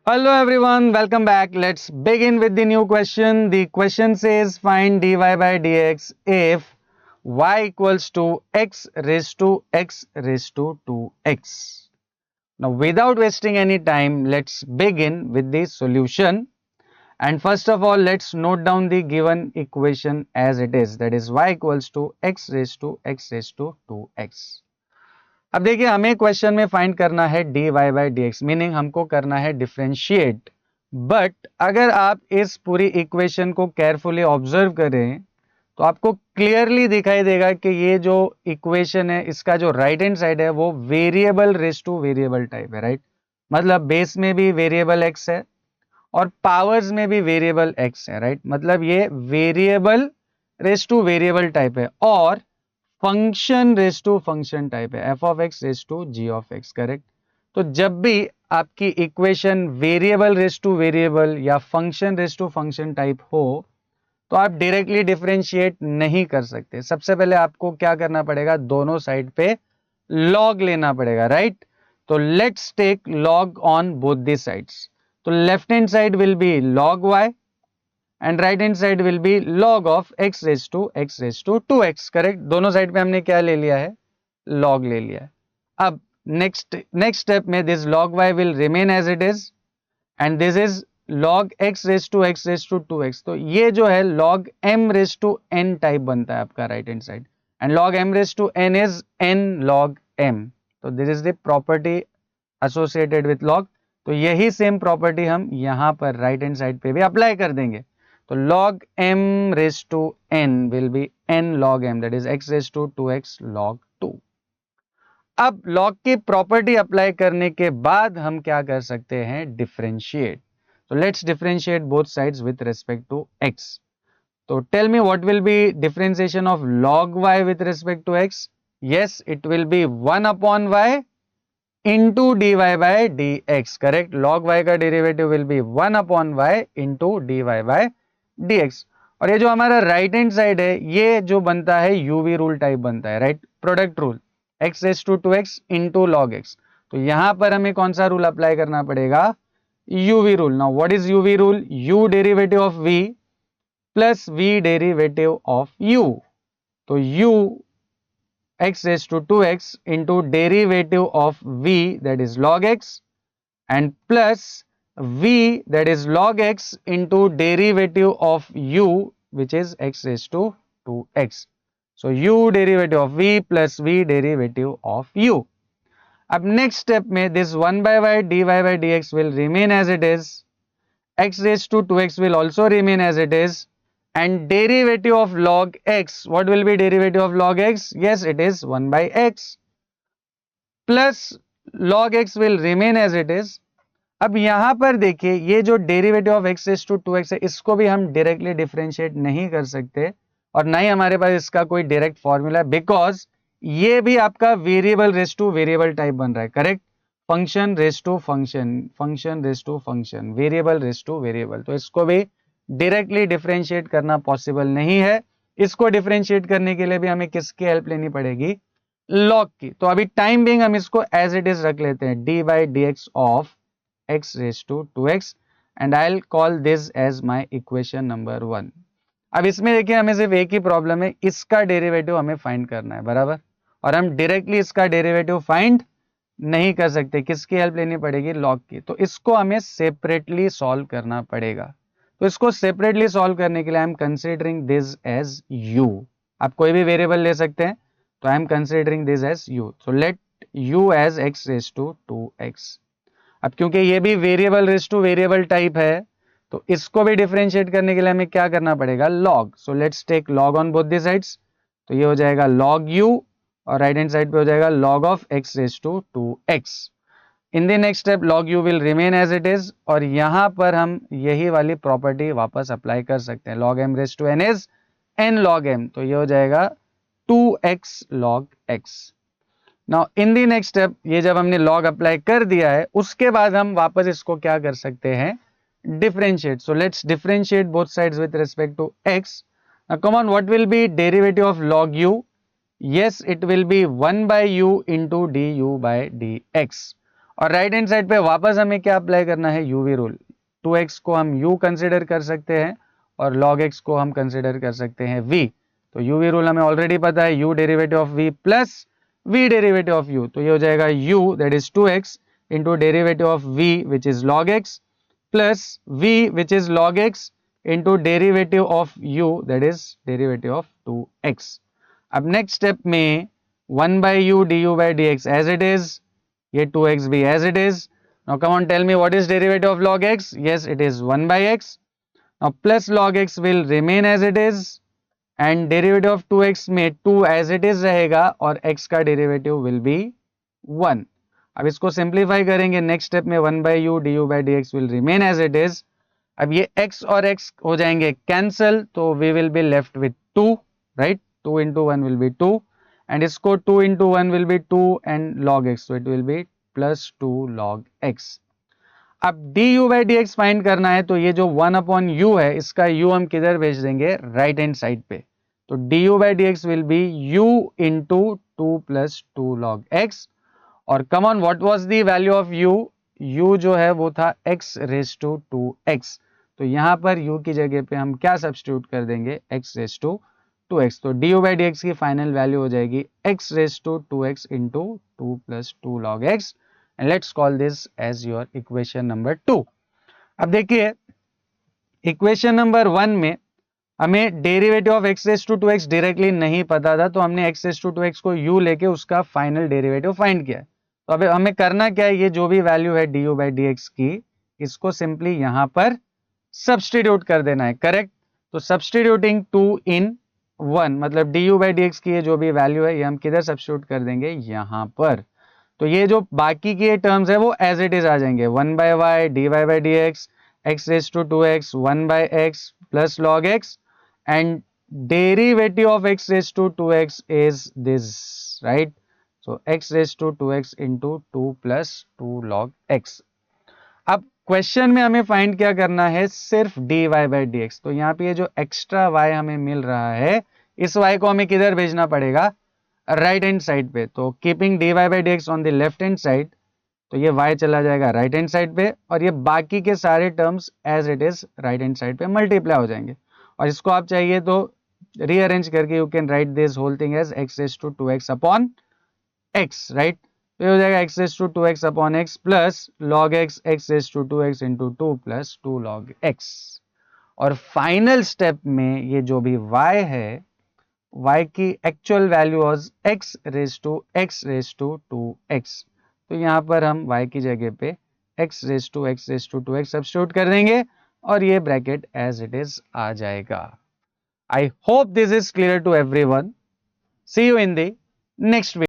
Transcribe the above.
Hello everyone, welcome back. Let's begin with the new question. The question says find dy by dx if y equals to x raised to x raised to 2x. Now without wasting any time, let's begin with the solution. And first of all, let's note down the given equation as it is. That is y equals to x raised to 2x. अब देखिए हमें question में find करना है dy by D x, meaning हमको करना है differentiate. But अगर आप इस पूरी इक्वेशन को केयरफुली ऑब्जर्व करें तो आपको क्लियरली दिखाई देगा कि ये जो इक्वेशन है इसका जो राइट हैंड साइड है वो variable raise to variable type है, राइट. मतलब बेस में भी वेरिएबल एक्स है और पावर्स में भी वेरिएबल एक्स है, राइट. मतलब ये variable raise to variable type है और function raise to function type है, F of X raise to G of X, correct. तो जब भी आपकी equation variable raise to variable या function raise to function type हो तो आप डायरेक्टली डिफरेंशिएट नहीं कर सकते. सबसे पहले आपको क्या करना पड़ेगा, दोनों साइड पे लॉग लेना पड़ेगा, राइट. तो let's take log on both the sides. तो left hand side will be log y and right hand side will be log of x raise to 2x, correct. दोनों साइड पे हमने क्या ले लिया है, log ले लिया है. अब नेक्स्ट स्टेप में this log y will remain as it is and this is log x raise to 2x. तो ये जो है log m raise to n type बनता है आपका right hand side and log m raise to n is n log m. तो this is the property associated with log. तो यही सेम प्रॉपर्टी हम यहां पर राइट हैंड साइड पे भी अप्लाई कर देंगे. तो log m raised to n will be n log m, that is x raised to 2x log 2. अब log की प्रॉपर्टी अप्लाई करने के बाद हम क्या कर सकते हैं, differentiate. so let's differentiate both sides with respect to x. so tell me what will be differentiation of log y with respect to x. yes, it will be 1 upon y into dy by dx, correct. log y का derivative will be 1 upon y into dy by dx. और ये जो हमारा right hand side है ये जो बनता है यूवी रूल टाइप बनता है, right. Product rule x raise to 2x into log x. तो यहां पर हमें कौन सा रूल अप्लाई करना पड़ेगा, UV rule. Now what is UV rule, u derivative of v plus v derivative of u. तो u x raised to 2x into derivative of v, that is log x, and plus v, that is log x, into derivative of u, which is x raised to 2x. So u derivative of v plus v derivative of u. अब next step में this 1 by y dy by dx will remain as it is, x raised to 2x will also remain as it is, and derivative of log x, what will be derivative of log x, yes, it is 1 by x, plus log x will remain as it is. अब यहां पर देखिए ये जो derivative of x raise to 2x है इसको भी हम डायरेक्टली डिफरेंशिएट नहीं कर सकते और ना ही हमारे पास इसका कोई डायरेक्ट फॉर्मूला है, बिकॉज ये भी आपका variable raise to variable type बन रहा है, correct. Function raise to function, function raise to function, variable raise to variable. तो इसको भी डायरेक्टली डिफरेंशिएट करना पॉसिबल नहीं है. इसको डिफरेंशिएट करने के लिए भी हमें किसकी हेल्प लेनी पड़ेगी, लॉग की. तो अभी टाइम बिंग हम इसको एज इट इज रख लेते हैं, D by D x of x raised to 2x and I'll call this as my equation number 1. अब इसमें देखिए हमें सिर्फ एक ही प्रॉब्लम है, इसका डेरिवेटिव हमें फाइंड करना है, बराबर. और हम डायरेक्टली इसका डेरिवेटिव फाइंड नहीं कर सकते, किसकी हेल्प लेनी पड़ेगी, लॉग की. तो इसको हमें सेपरेटली सॉल्व करना पड़ेगा. तो इसको सेपरेटली सॉल्व करने के लिए I am considering this as u. आप कोई भी वेरिएबल ले सकते हैं, तो I am considering this as u. So let u as x raise to 2x. अब क्योंकि ये भी variable raise to variable type है तो इसको भी डिफरेंशिएट करने के लिए हमें क्या करना पड़ेगा, log. So let's take log on both the sides. तो ये हो जाएगा log u और राइट हैंड साइड पे हो जाएगा log of x raise to 2x. In the next step log u will remain as it is और यहां पर हम यही वाली प्रॉपर्टी वापस अप्लाई कर सकते हैं. log m raise to n is n log m. तो ये हो जाएगा 2x log x. Now in the next step ये जब हमने लॉग अप्लाई कर दिया है उसके बाद हम वापस इसको क्या कर सकते हैं, differentiate. So let's differentiate both sides with respect to x. Now come on, what will be derivative of log u, yes, it will be 1 by u into du by dx. और राइट हैंड साइड पे वापस हमें क्या apply करना है, UV rule. 2x को हम u consider कर सकते हैं और log x को हम कंसिडर कर सकते हैं v। तो यूवी रूल हमें ऑलरेडी पता है, u derivative of v plus v derivative of u, तो ये हो जाएगा u that is 2x into derivative of v which is log x plus v which is log x into derivative of u that is derivative of 2x। अब next step में 1 by u du by dx as it is, ये 2x भी as it is. Now come on, tell me what is derivative of log x? Yes, it is 1 by x. Now plus log x will remain as it is and derivative of 2x में 2 as it is रहेगा और x का derivative will be 1. अब इसको simplify करेंगे next step में 1 by u du by dx will remain as it is. अब ये x और x हो जाएंगे कैंसल, तो we will be left with 2, right? 2 into 1 will be 2 and इसको 2 into 1 will be 2 and log x, so it will be plus 2 log x. अब du by dx find करना है, तो ये जो 1 upon u है इसका u हम किधर भेज देंगे, राइट हैंड साइड पे। तो du by dx will be u into 2 plus 2 log x और कम on what was the value of u, u जो है वो था x रेज टू 2x, तो यहां पर u की जगह पे हम क्या सब्स्टिट्यूट कर देंगे, x रेज टू 2x। तो du by dx की फाइनल वैल्यू हो जाएगी x raise to 2x into 2 plus 2 log x and let's call this as your equation number 2। अब देखिए इक्वेशन नंबर 1 में हमें derivative of x raise to 2x directly नहीं पता था, तो हमने x रेज टू 2x को u लेके उसका फाइनल डेरिवेटिव फाइंड किया है। तो अब हमें करना क्या है, ये जो भी वैल्यू है du by dx की, इसको सिंपली यहां पर सब्सटीट्यूट कर देना है, करेक्ट। तो सब्सटीट्यूटिंग 2 in 1 मतलब du by dx की ये जो भी वैल्यू है ये हम किधर सब्सटीट्यूट कर देंगे, यहां पर। तो ये जो बाकी की टर्म्स है वो एज इट इज आ जाएंगे, 1 by y dy by dx x raised to 2x 1 by x plus log x and derivative of x raised to 2x is this, right? So x raised to 2x into 2 plus 2 log x. अब question में हमें find क्या करना है, सिर्फ dy by dx। तो यहाँ पे ये जो एक्स्ट्रा y हमें मिल रहा है, इस y को हमें किधर भेजना पड़ेगा, राइट हैंड साइड पे। तो keeping dy by dx on the left hand side, तो ये y चला जाएगा राइट हैंड साइड पे और ये बाकी के सारे terms as it is right hand side पे मल्टीप्लाई हो जाएंगे। और इसको आप चाहिए तो रीअरेंज करके you can write this whole thing as x raise to 2x upon x, right. तो ये हो जाएगा x raise to 2x upon x plus log x raise to 2x into 2 plus 2 log x। और final step में ये जो भी y है, y की actual value was x raise to 2x। तो यहाँ पर हम y की जगह पे x raise to 2x substitute कर देंगे और ये ब्रैकेट एज इट इज आ जाएगा। I hope this is clear to everyone. See you in the next video.